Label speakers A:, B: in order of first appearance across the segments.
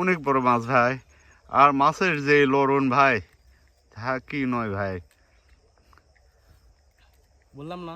A: অনেক বড় মাছ ভাই। আর মাছের যে লড়ন ভাই, তা কি নয় ভাই।
B: বললাম না।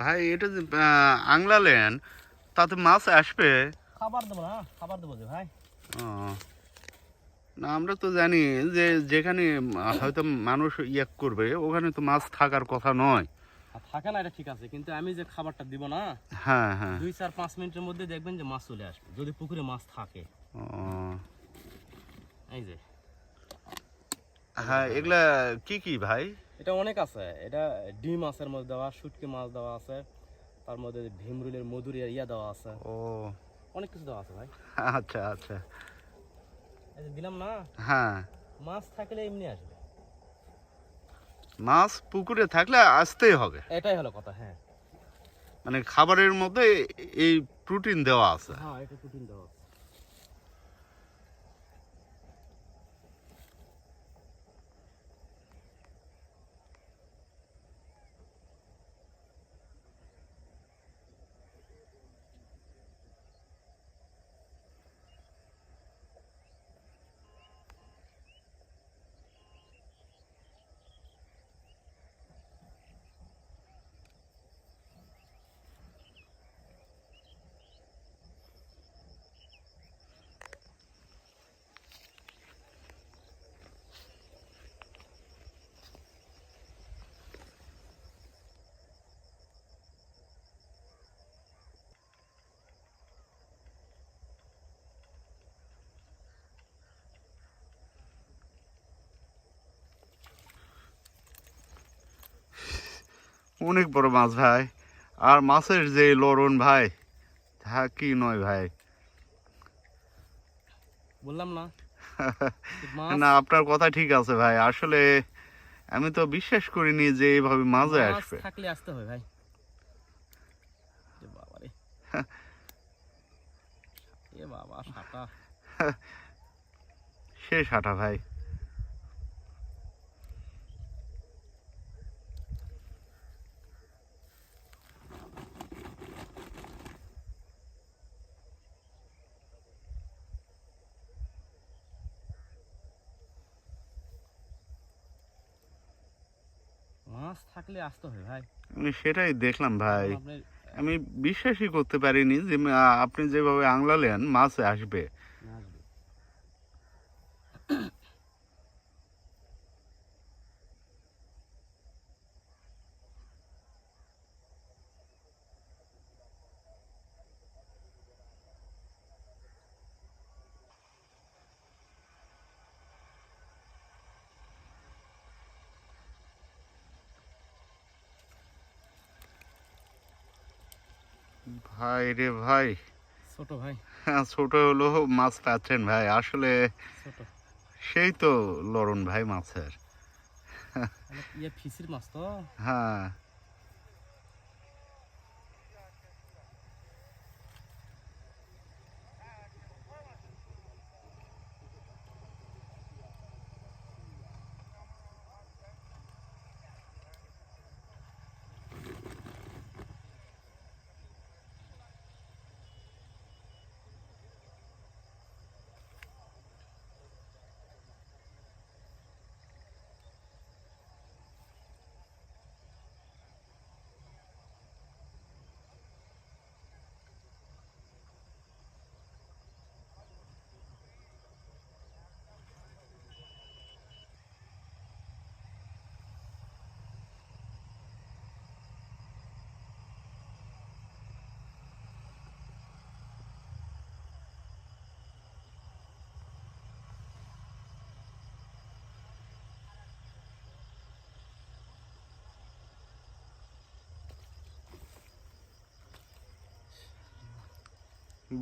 A: ভাই এটা যে আংলালেন, তাতে মাছ আসবে?
B: খাবার দেবো না, খাবার দেবো যে ভাই।
A: ও, না আমরা তো জানি যে যেখানে হয়তো মানুষ করবে, ওখানে তো মাছ থাকার কথা নয়।
B: থাকে না, এটা ঠিক আছে, কিন্তু আমি যে খাবারটা দিব না,
A: হ্যাঁ হ্যাঁ।
B: 2-4-5 মিনিটের মধ্যে দেখবেন যে মাছ চলে আসবে, যদি পুকুরে মাছ থাকে।
A: ও,
B: এই যে
A: হ্যাঁ, এগুলা কি কি ভাই?
B: এটা অনেক আছে। এটা ডিম মাছের মধ্যে দেওয়া, শুটকি মাছ দেওয়া আছে, তার মধ্যে ভীমরুলের মধুর ইয়া দেওয়া আছে,
A: ও
B: অনেক কিছু দেওয়া আছে ভাই।
A: আচ্ছা আচ্ছা।
B: এই যে দিলাম না,
A: হ্যাঁ,
B: মাছ থাকলে এমনি আসবে।
A: মাছ পুকুরে থাকলে আসতেই হবে,
B: এটাই হলো কথা। হ্যাঁ
A: মানে খাবারের মধ্যে এই প্রোটিন দেওয়া আছে।
B: হ্যাঁ, এটা প্রোটিন দেওয়া আছে।
A: অনেক বড় মাছ ভাই। আর মাছের যে লড়ন ভাই, তা কি নয় ভাই।
B: বললাম না মাছ।
A: না, আপনার কথা ঠিক আছে ভাই। আসলে আমি তো বিশ্বাস করিনি যে এইভাবে মাঝে
B: মাছ
A: আসবে।
B: থাকলে আসতে হয় ভাই। বাবা রে, এ বাবা সাটা।
A: শেষ হাঁটা ভাই।
B: মাছ থাকলে আসতে হয় ভাই।
A: আমি সেটাই দেখলাম ভাই।
B: কারণ আপনার
A: আমি বিশ্বাসই করতে পারিনি যে আপনি যেভাবে আংলালেন মাছ আসবে।
B: আসবে।
A: ভাই রে ভাই,
B: ছোট ভাই,
A: হ্যাঁ, ছোট হলেও মাছ পাচ্ছেন ভাই। আসলে
B: ছোট।
A: সেই তো লড়ন ভাই মাছের।
B: ইয়ে ফিসির মাছ তো।
A: হ্যাঁ,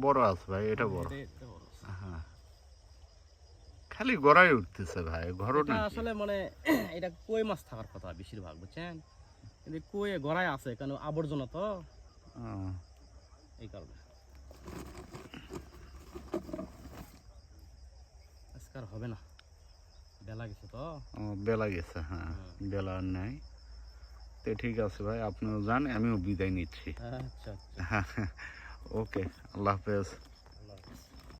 A: বড় আছে ভাই, এটা বড়।
B: এটা বড় আছে।
A: হ্যাঁ, খালি গড়াই উঠতেছে ভাই, ঘরও
B: এটা
A: না।
B: আসলে মানে এটা কই মাছ থাকার কথা বেশিরভাগ, বুঝছেন? কিন্তু কই গড়ায় আছে কেন, আবর্জনা তো, এই কারণে। আজকে আর হবে না, বেলা গেছে তো।
A: বেলা গেছে, হ্যাঁ বেলা আর নাই। তো ঠিক আছে ভাই, আপনিও যান, আমিও বিদায় নিচ্ছি।
B: আচ্ছা আচ্ছা।
A: ওকে, আল্লাহ হাফেজ।